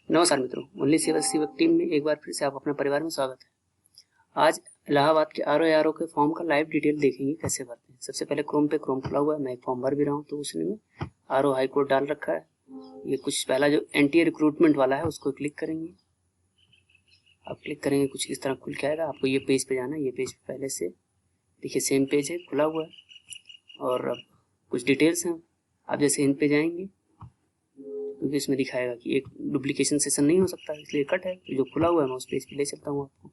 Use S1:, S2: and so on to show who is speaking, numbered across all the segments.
S1: नमस्कार मित्रों, only civic team में एक बार फिर से आप अपने परिवार में स्वागत है। आज इलाहाबाद के आरओ के फॉर्म का लाइव डिटेल देखेंगे कैसे भरते हैं। सबसे पहले क्रोम खुला हुआ है, मैं एक फॉर्म भर भी रहा हूँ, तो उसने में आरओ हाई कोर्ट डाल रखा है। ये कुछ पहला जो एनटीए रिक्रूटमेंट वाला है उसको क्लिक करेंगे। आप क्लिक करेंगे कुछ इस तरह खुल के आएगा। आपको ये पेज पे जाना है। ये पेज पे पहले से देखिए सेम पेज है, खुला हुआ है और अब कुछ डिटेल्स हैं। आप जैसे इन पे जाएंगे क्योंकि इसमें दिखाएगा कि एक डुप्लीकेशन सेशन नहीं हो सकता, इसलिए कट है। जो खुला हुआ है मैं उस पेज पे ले चलता हूँ आपको।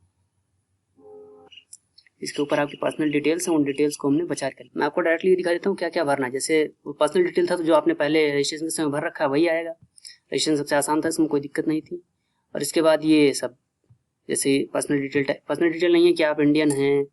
S1: इसके ऊपर आपकी पर्सनल डिटेल्स हैं, उन डिटेल्स को हमने बचा कर मैं आपको डायरेक्टली दिखा देता हूँ क्या क्या भरना है। जैसे पर्सनल डिटेल था तो जो आपने पहले रजिस्ट्रेशन के समय भर रखा है वही आएगा। रजिस्ट्रेशन सबसे आसान था, इसमें कोई दिक्कत नहीं थी। और इसके बाद ये सब जैसे पर्सनल डिटेल नहीं है कि आप इंडियन हैं,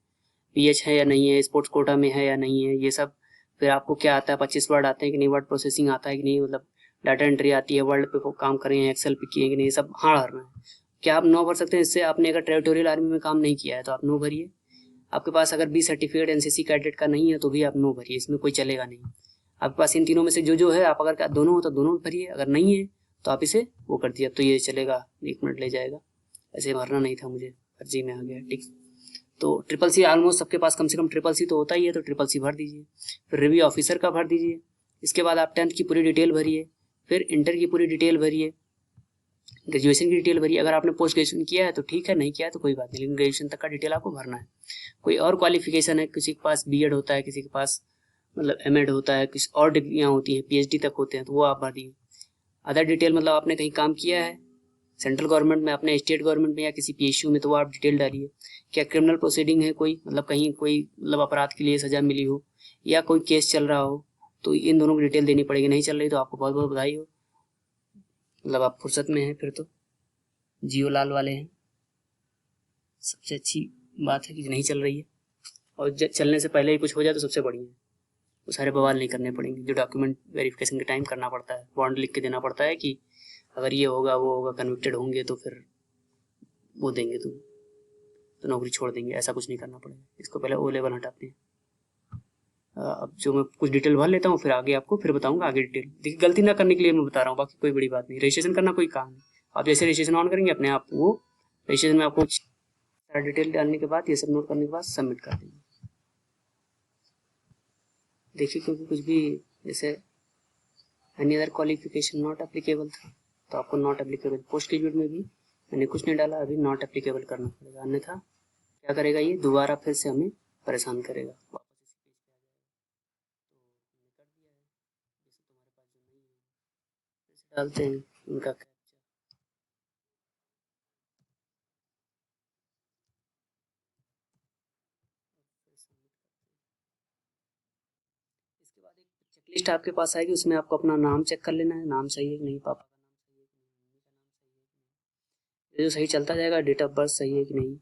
S1: पीएच है या नहीं है, स्पोर्ट्स कोटा में है या नहीं है, ये सब। फिर आपको क्या आता है, 25 वर्ड आते हैं कि नहीं, वर्ड प्रोसेसिंग आता है कि नहीं, मतलब डाटा एंट्री आती है, वर्ड पे काम कर रहे हैं, एक्सेल पे किए कि नहीं, सब हाँ भरना है। क्या आप नो भर सकते हैं? इससे आपने अगर टेरिटोरियल आर्मी में काम नहीं किया है तो आप नो भरिए। आपके पास अगर बी सर्टिफिकेट एनसीसी कैडेट का नहीं है तो भी आप नो भरिए, इसमें कोई चलेगा नहीं। आपके पास इन तीनों में से जो है, आप अगर दोनों हो तो दोनों भरिए, अगर नहीं है तो आप इसे वो कर दिए। अब तो ये चलेगा, 1 मिनट ले जाएगा। ऐसे भरना नहीं था मुझे, फर्जी में आ गया। ठीक, तो CCC ऑलमोस्ट सबके पास कम से कम CCC तो होता ही है, तो CCC भर दीजिए। फिर रिव्यू ऑफिसर का भर दीजिए। इसके बाद आप 10th की पूरी डिटेल भरिए, फिर इंटर की पूरी डिटेल भरिए, ग्रेजुएशन की डिटेल भरिए। अगर आपने पोस्ट ग्रेजुएशन किया है तो ठीक है, नहीं किया है तो कोई बात नहीं, लेकिन ग्रेजुएशन तक का डिटेल आपको भरना है। कोई और क्वालिफिकेशन है, किसी के पास बीएड होता है, किसी के पास मतलब एमएड होता है, किसी और डिग्रियाँ होती हैं, पीएचडी तक होते हैं, तो वो आप भर दिए। अदर डिटेल मतलब आपने कहीं काम किया है सेंट्रल गवर्नमेंट में, अपने स्टेट गवर्नमेंट में या किसी पीएसयू में, तो वो आप डिटेल डालिए। क्या क्रिमिनल प्रोसीडिंग है कोई, मतलब कहीं कोई मतलब अपराध के लिए सजा मिली हो या कोई केस चल रहा हो, तो इन दोनों की डिटेल देनी पड़ेगी। नहीं चल रही तो आपको बहुत बहुत बधाई हो, मतलब आप फुर्सत में हैं, फिर तो जियो लाल वाले हैं। सबसे अच्छी बात है कि नहीं चल रही है, और चलने से पहले ही कुछ हो जाए तो सबसे बढ़िया है। वो सारे बवाल नहीं करने पड़ेंगे जो डॉक्यूमेंट वेरिफिकेशन के टाइम करना पड़ता है। बॉन्ड लिख के देना पड़ता है कि अगर ये होगा वो होगा, कन्विक्टेड होंगे तो फिर वो देंगे तुम, तो नौकरी छोड़ देंगे। ऐसा कुछ नहीं करना पड़ेगा। इसको पहले ओ लेवल हटाते हैं। अब जो मैं कुछ डिटेल भर लेता हूँ, फिर आगे आपको फिर बताऊंगा आगे डिटेल। देखिए गलती ना करने के लिए मैं बता रहा हूँ, बाकी कोई बड़ी बात नहीं। रजिस्ट्रेशन करना कोई काम नहीं। आप जैसे रजिस्ट्रेशन ऑन करेंगे अपने आप वो रजिस्ट्रेशन में आपको सारा डिटेल डालने के बाद, ये सब नोट करने के बाद सबमिट कर देंगे। देखिए क्योंकि कुछ भी जैसे any other qualification not applicable था, तो आपको नॉट एप्लीकेबल, पोस्ट ग्रेजुएट में भी मैंने कुछ नहीं डाला, अभी नॉट एप्लीकेबल करना पड़ेगा, अन्यथा क्या करेगा ये, दोबारा फिर से हमें परेशान करेगा। डालते हैं उनका इसके बाद एक चेकलिस्ट आपके पास आएगी, उसमें आपको अपना नाम चेक कर लेना है, नाम सही है कि नहीं, पापा का नाम सही है कि नहीं, मम्मी का नाम सही है कि नहीं, जो सही चलता जाएगा। डेट ऑफ बर्थ सही है कि नहीं,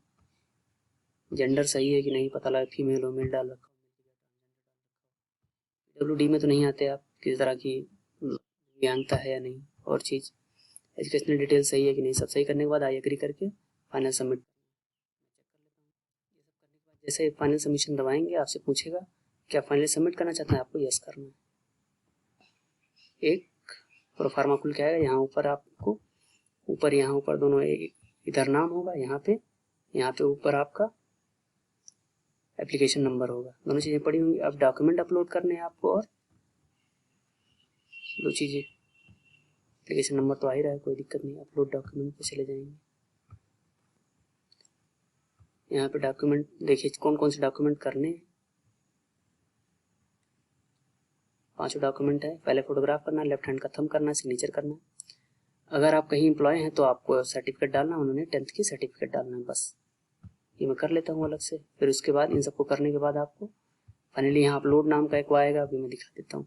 S1: जेंडर सही है कि नहीं, पता लगा फीमेल हो मेल डाल रखा हो, WD में तो नहीं आते आप, किस तरह की ज्ञानता है या नहीं, और चीज़ एजुकेशनल डिटेल सही है कि नहीं, सब सही करने के बाद आई एग्री करके फाइनल सबमिट। जैसे फाइनल सबमिशन दबाएंगे आपसे पूछेगा क्या फाइनल सबमिट करना चाहते हैं, आपको यस करना है। एक प्रोफार्मा खुल के आएगा, यहाँ ऊपर आपको ऊपर यहाँ ऊपर दोनों इधर नाम होगा, यहाँ पे ऊपर आपका एप्लीकेशन नंबर होगा, दोनों चीज़ें पड़ी होंगी। अब डॉक्यूमेंट अपलोड करने हैं आपको, और दो चीज़ें, एप्लीकेशन नंबर तो आ ही रहा है, कोई दिक्कत नहीं। अपलोड डॉक्यूमेंट पे चले जाएंगे। यहाँ पे डॉक्यूमेंट देखिए कौन कौन से डॉक्यूमेंट करने हैं। 5 डॉक्यूमेंट है। पहले फोटोग्राफ करना, लेफ्ट हैंड का थंब करना, सिग्नेचर करना। अगर आप कहीं एम्प्लॉय हैं तो आपको सर्टिफिकेट डालना, उन्होंने 10th की सर्टिफिकेट डालना है, बस। ये मैं कर लेता हूँ अलग से। फिर उसके बाद इन सबको करने के बाद आपको फाइनली यहाँ अपलोड नाम का एक आएगा, अभी मैं दिखा देता हूँ।